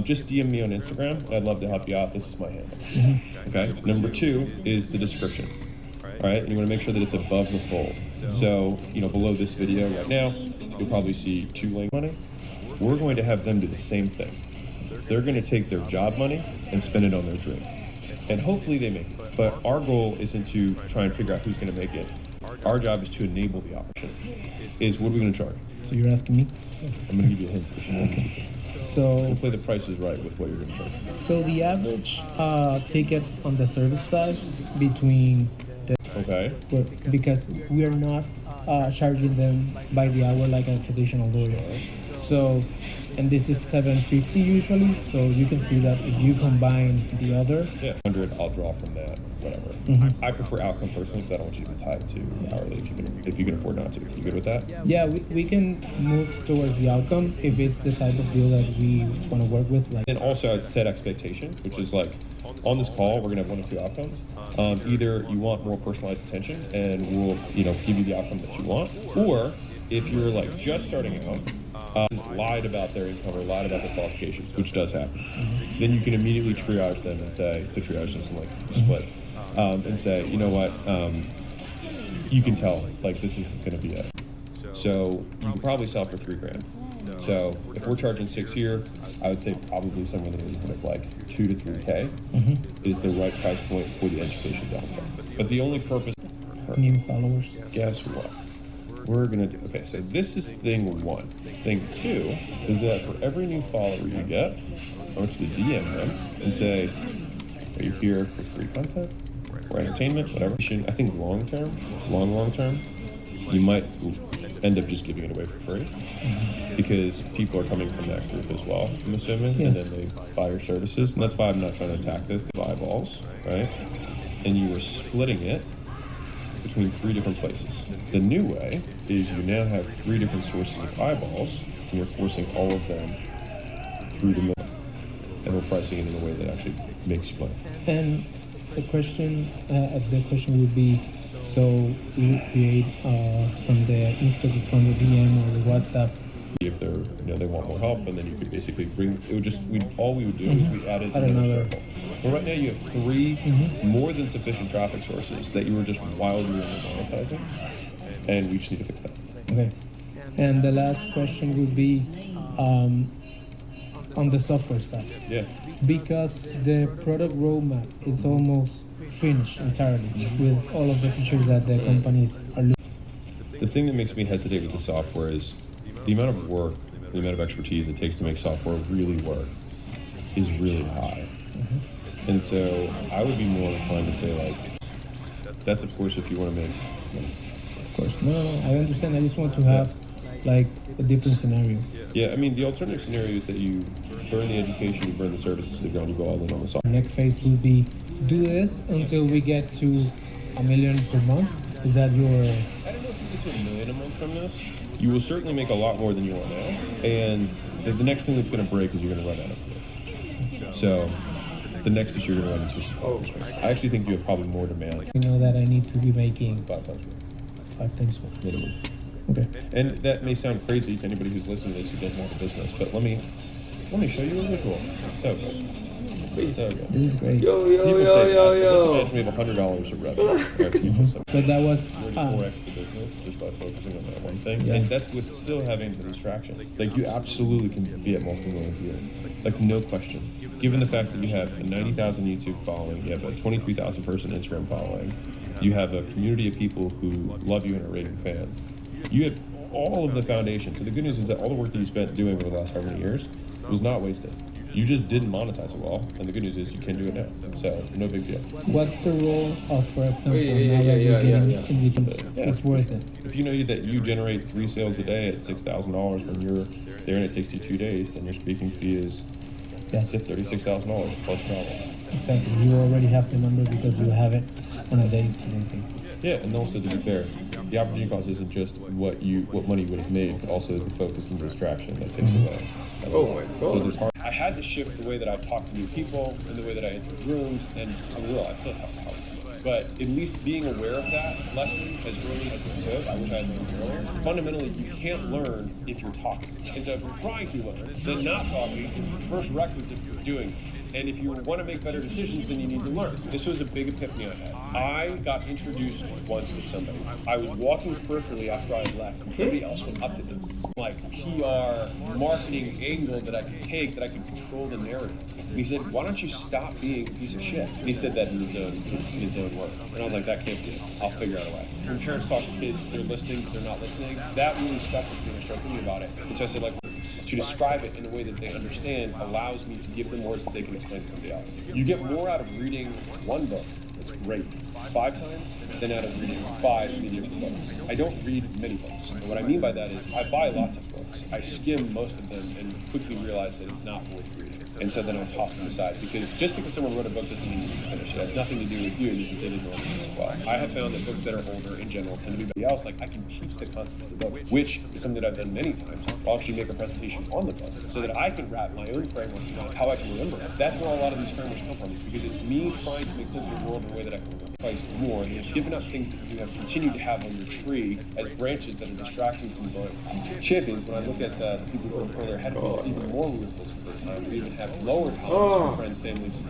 just DM me on Instagram. I'd love to help you out. This is my handle. Okay. Number 2 is the description. All right, and you want to make sure that it's above the fold. So, below this video right now, you'll probably see 2 link money. We're going to have them do the same thing. They're going to take their job money and spend it on their dream. And hopefully they make it. But our goal isn't to try and figure out who's going to make it. Our job is to enable the opportunity. What are we going to charge? So you're asking me? I'm going to give you a hint. Okay. So we'll play the prices right with what you're going to charge. So the average ticket on the service side is between the... Okay. Because we are not charging them by the hour like a traditional lawyer. So, and this is $750 usually. So you can see that if you combine the other, 100, I'll draw from that. Whatever. I prefer outcome personally because I don't want you to be tied to hourly if you can afford not to. You good with that? Yeah, we can move towards the outcome if it's the type of deal that we want to work with. And also, I'd set expectations, which is like on this call, we're gonna have 1 or 2 outcomes. Either you want more personalized attention, and we'll give you the outcome that you want, or if you're like just starting out. Lied about their income or lied about their qualifications, which does happen. Then you can immediately triage them and say, triage is like split, and say, you know what, you can tell, like, this isn't going to be it. So you can probably sell for $3,000. So if we're charging 6 here, I would say probably somewhere in the neighborhood of like 2 to 3K is the right price point for the education downside. But the only purpose new followers. Guess what? We're gonna do, okay, so this is thing 1. Thing 2 is that for every new follower you get, I want you to DM them and say, are you here for free content or entertainment, whatever. I think long term, you might end up just giving it away for free because people are coming from that group as well, I'm assuming, and then they buy your services. And that's why I'm not trying to attack this, eyeballs, right? And you were splitting it between 3 different places. The new way is you now have 3 different sources of eyeballs, and you're forcing all of them through the middle, and we're pricing it in a way that actually makes you money. And the question would be, so we would create from the Instagram, from the DM or the WhatsApp. If they're, they want more help, and then you could basically bring. It would just all we would do is we added another circle. Well, right now you have 3 more than sufficient traffic sources that you were just wildly monetizing, and we just need to fix that. Okay. And the last question would be on the software side. Yeah. Because the product roadmap is almost finished entirely with all of the features that the companies are looking. The thing that makes me hesitate with the software is the amount of work, the amount of expertise it takes to make software really work is really high. And so I would be more inclined to say, like, that's of course if you want to make money. Of course. No, I understand. I just want to have like a different scenario. Yeah, I mean, the alternative scenario is that you burn the education, you burn the services to the ground, you go all in on the software. Next phase will be do this until we get to $1 million per month. Is that your... I don't know if you get to $1 million a month from this. You will certainly make a lot more than you are now. And the next thing that's going to break is you're going to run out of it. So the next issue you're going to run into is I actually think you have probably more demand. You know that I need to be making 5 times more. 5 times more. Minimum. Okay. And that may sound crazy to anybody who's listening to this who doesn't have a business, but let me show you a visual. It's so good. It's so good. This is great. People say, let's imagine we have $100 of revenue. But that was... We're to 4x the business just by focusing on that one thing. Yeah. And that's with still having the distraction. Like, you absolutely can be at multiple millions a year. Like, no question. Given the fact that you have a 90,000 YouTube following, you have a 23,000 person Instagram following, you have a community of people who love you and are raving fans. You have all of the foundation. So the good news is that all the work that you spent doing over the last how many years was not wasted. You just didn't monetize it well, and the good news is you can do it now. So no big deal. What's the role of, for example, now that you're getting it's worth it? If you know that you generate 3 sales a day at $6,000 when you're there and it takes you 2 days, then your speaking fee is $36,000 plus travel. Exactly. You already have the number because you have it on a day-to-day basis. Yeah, and also to be fair, the opportunity cost isn't just what money you would have made, but also the focus and distraction that takes away. Oh my God. So I had to shift the way that I talk to new people and the way that I enter rooms, and I realized I still have to help. but at least being aware of that lesson as early as we could, I wish I had learned earlier. Fundamentally, you can't learn if you're talking. And so if you're trying to learn, then not talking is the first requisite for doing it. And if you want to make better decisions, then you need to learn. This was a big epiphany I had. I got introduced once to somebody. I was walking peripherally after I had left, and somebody else went up to him. Like PR, marketing angle that I could take, that I could control the narrative. And he said, "Why don't you stop being a piece of shit?" And he said that in his own words. And I was like, "That can't be it. I'll figure out a way." When parents talk to kids, they're listening, they're not listening. That really stuck with me, and I started thinking about it. And so I said, like, to describe it in a way that they understand allows me to give them words that they can explain to somebody else. You get more out of reading one book, that's great, 5 times, than out of reading 5 mediocre books. I don't read many books. And what I mean by that is I buy lots of books. I skim most of them and quickly realize that it's not worth reading. And so then I'll toss them aside, because just because someone wrote a book doesn't mean you can finish it. It has nothing to do with you, it means that they didn't know it as well. I have found that books that are older in general tend to be somebody else. Like, I can teach the concept of the book, which is something that I've done many times. I'll actually make a presentation on the book so that I can wrap my own framework around how I can remember it. That's where a lot of these frameworks come from, is because it's me trying to make sense of the world in a way that I can remember twice more, and it's giving up things that you have continued to have on your tree as branches that are distracting from growing. Champions, when I look at the people who are further ahead of me, even more ruthless for the time, we even have lower tolerance for friends, families,